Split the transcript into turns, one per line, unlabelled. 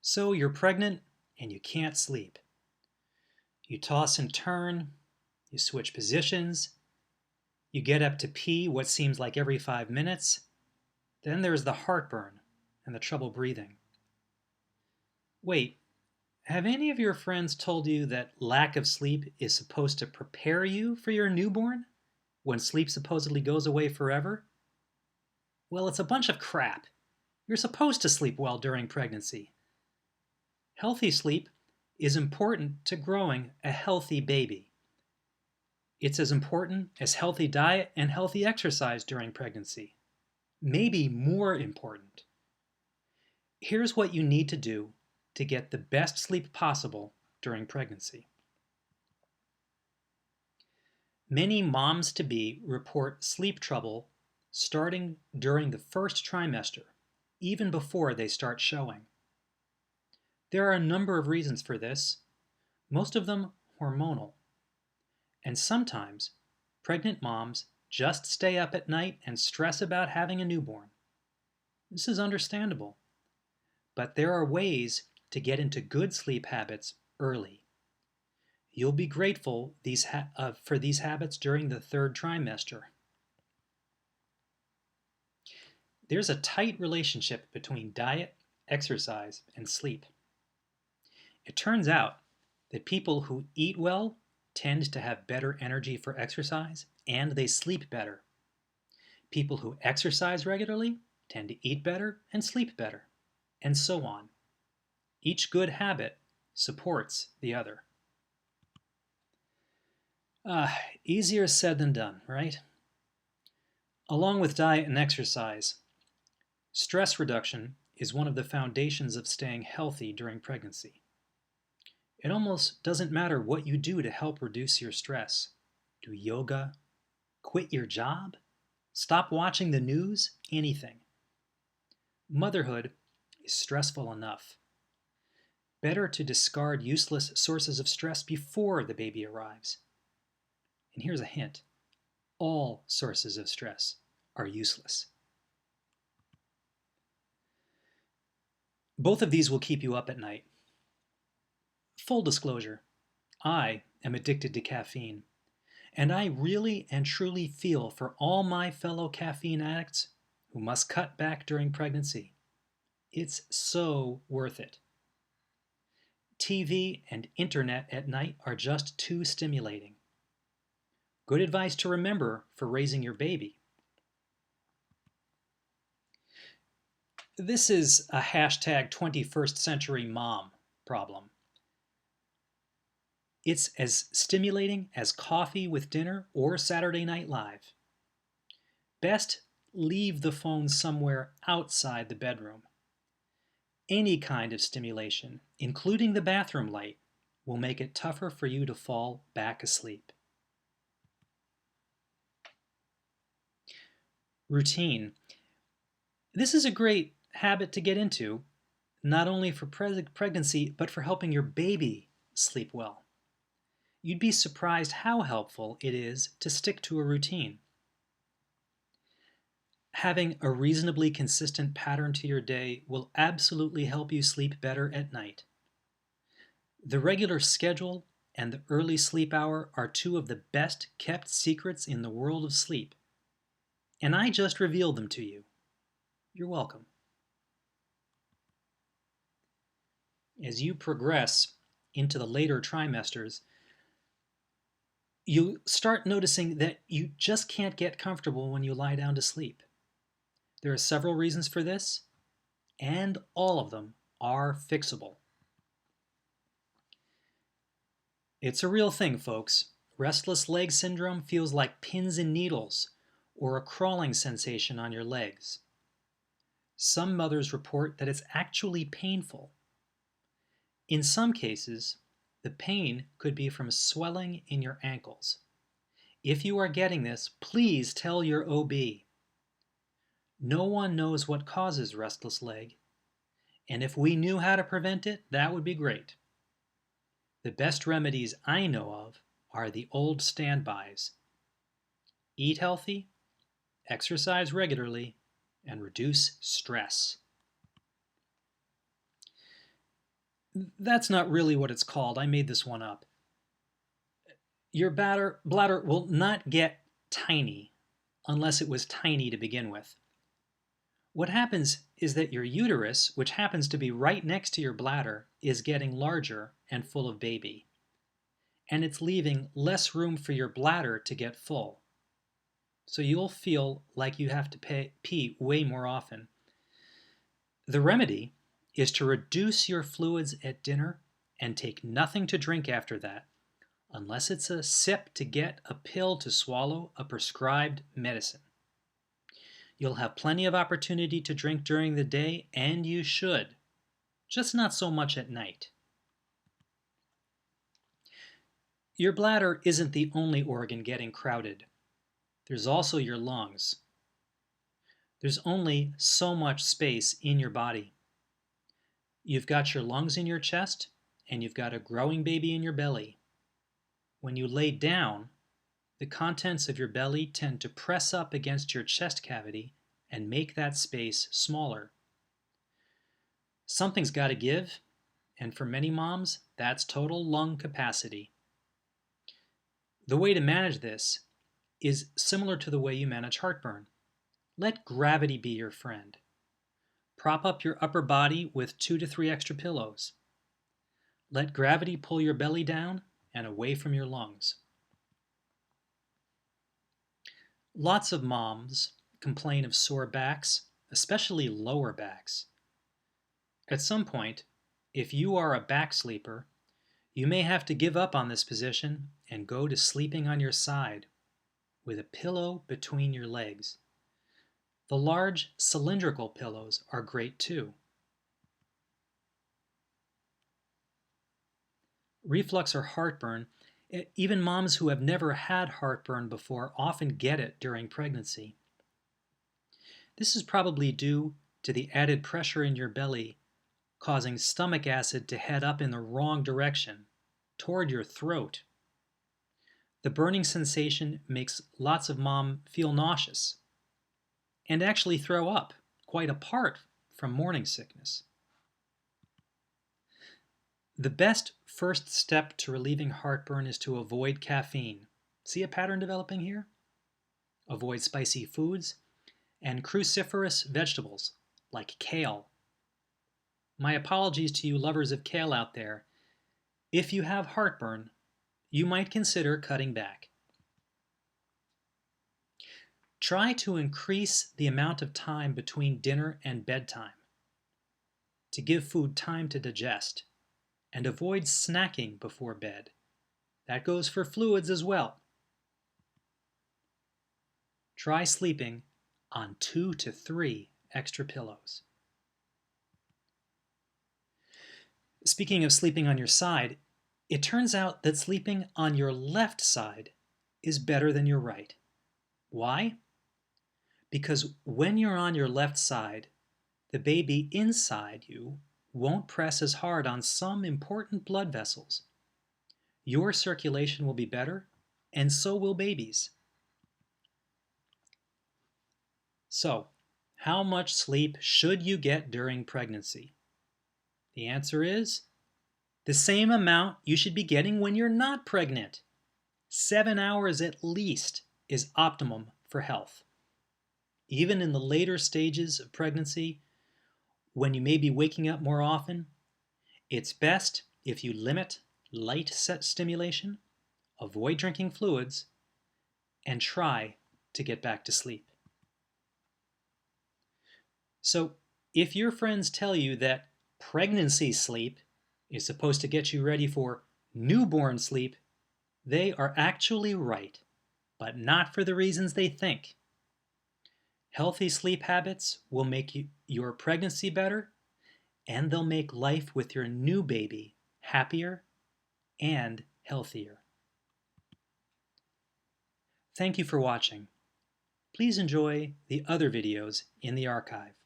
So you're pregnant and you can't sleep. You toss and turn, you switch positions, you get up to pee what seems like every 5 minutes. Then there's the heartburn and the trouble breathing. Wait, have any of your friends told you that lack of sleep is supposed to prepare you for your newborn when sleep supposedly goes away forever? Well, it's a bunch of crap. You're supposed to sleep well during pregnancy. Healthy sleep is important to growing a healthy baby. It's as important as healthy diet and healthy exercise during pregnancy. Maybe more important. Here's what you need to do to get the best sleep possible during pregnancy. Many moms-to-be report sleep trouble starting during the first trimester, even before they start showing. There are a number of reasons for this, most of them hormonal. And sometimes pregnant moms just stay up at night and stress about having a newborn. This is understandable, but there are ways to get into good sleep habits early. You'll be grateful for these habits during the third trimester. There's a tight relationship between diet, exercise, and sleep. It turns out that people who eat well tend to have better energy for exercise and they sleep better. People who exercise regularly tend to eat better and sleep better, and so on. Each good habit supports the other. Easier said than done, right? Along with diet and exercise, stress reduction is one of the foundations of staying healthy during pregnancy. It almost doesn't matter what you do to help reduce your stress. Do yoga, quit your job, stop watching the news, anything. Motherhood is stressful enough. Better to discard useless sources of stress before the baby arrives. And here's a hint. All sources of stress are useless. Both of these will keep you up at night. Full disclosure, I am addicted to caffeine, and I really and truly feel for all my fellow caffeine addicts who must cut back during pregnancy. It's so worth it. TV and internet at night are just too stimulating. Good advice to remember for raising your baby. This is a hashtag 21st century mom problem. It's as stimulating as coffee with dinner or Saturday Night Live. Best leave the phone somewhere outside the bedroom. Any kind of stimulation, including the bathroom light, will make it tougher for you to fall back asleep. Routine. This is a great habit to get into, not only for pregnancy, but for helping your baby sleep well. You'd be surprised how helpful it is to stick to a routine. Having a reasonably consistent pattern to your day will absolutely help you sleep better at night. The regular schedule and the early sleep hour are two of the best kept secrets in the world of sleep. And I just revealed them to you. You're welcome. As you progress into the later trimesters, you start noticing that you just can't get comfortable when you lie down to sleep. There are several reasons for this, and all of them are fixable. It's a real thing, folks. Restless leg syndrome feels like pins and needles or a crawling sensation on your legs. Some mothers report that it's actually painful. In some cases, the pain could be from swelling in your ankles. If you are getting this, please tell your OB. No one knows what causes restless leg, and if we knew how to prevent it, that would be great. The best remedies I know of are the old standbys. Eat healthy, exercise regularly, and reduce stress. That's not really what it's called. I made this one up. Your bladder will not get tiny unless it was tiny to begin with. What happens is that your uterus, which happens to be right next to your bladder, is getting larger and full of baby. And it's leaving less room for your bladder to get full. So you'll feel like you have to pee way more often. The remedy is to reduce your fluids at dinner and take nothing to drink after that, unless it's a sip to get a pill to swallow a prescribed medicine. You'll have plenty of opportunity to drink during the day, and you should, just not so much at night. Your bladder isn't the only organ getting crowded. There's also your lungs. There's only so much space in your body. You've got your lungs in your chest, and you've got a growing baby in your belly. When you lay down, the contents of your belly tend to press up against your chest cavity and make that space smaller. Something's got to give, and for many moms, that's total lung capacity. The way to manage this is similar to the way you manage heartburn. Let gravity be your friend. Prop up your upper body with 2 to 3 extra pillows. Let gravity pull your belly down and away from your lungs. Lots of moms complain of sore backs, especially lower backs. At some point, if you are a back sleeper, you may have to give up on this position and go to sleeping on your side with a pillow between your legs. The large cylindrical pillows are great too. Reflux or heartburn, even moms who have never had heartburn before often get it during pregnancy. This is probably due to the added pressure in your belly causing stomach acid to head up in the wrong direction, toward your throat. The burning sensation makes lots of moms feel nauseous and actually throw up, quite apart from morning sickness. The best first step to relieving heartburn is to avoid caffeine. See a pattern developing here? Avoid spicy foods and cruciferous vegetables like kale. My apologies to you lovers of kale out there. If you have heartburn, you might consider cutting back. Try to increase the amount of time between dinner and bedtime to give food time to digest, and avoid snacking before bed. That goes for fluids as well. Try sleeping on 2 to 3 extra pillows. Speaking of sleeping on your side, it turns out that sleeping on your left side is better than your right. Why? Because when you're on your left side, the baby inside you won't press as hard on some important blood vessels. Your circulation will be better, and so will babies. So, how much sleep should you get during pregnancy? The answer is the same amount you should be getting when you're not pregnant. 7 hours at least is optimum for health. Even in the later stages of pregnancy, when you may be waking up more often, it's best if you limit light stimulation, avoid drinking fluids, and try to get back to sleep. So, if your friends tell you that pregnancy sleep is supposed to get you ready for newborn sleep, they are actually right, but not for the reasons they think. Healthy sleep habits will make your pregnancy better, and they'll make life with your new baby happier and healthier. Thank you for watching. Please enjoy the other videos in the archive.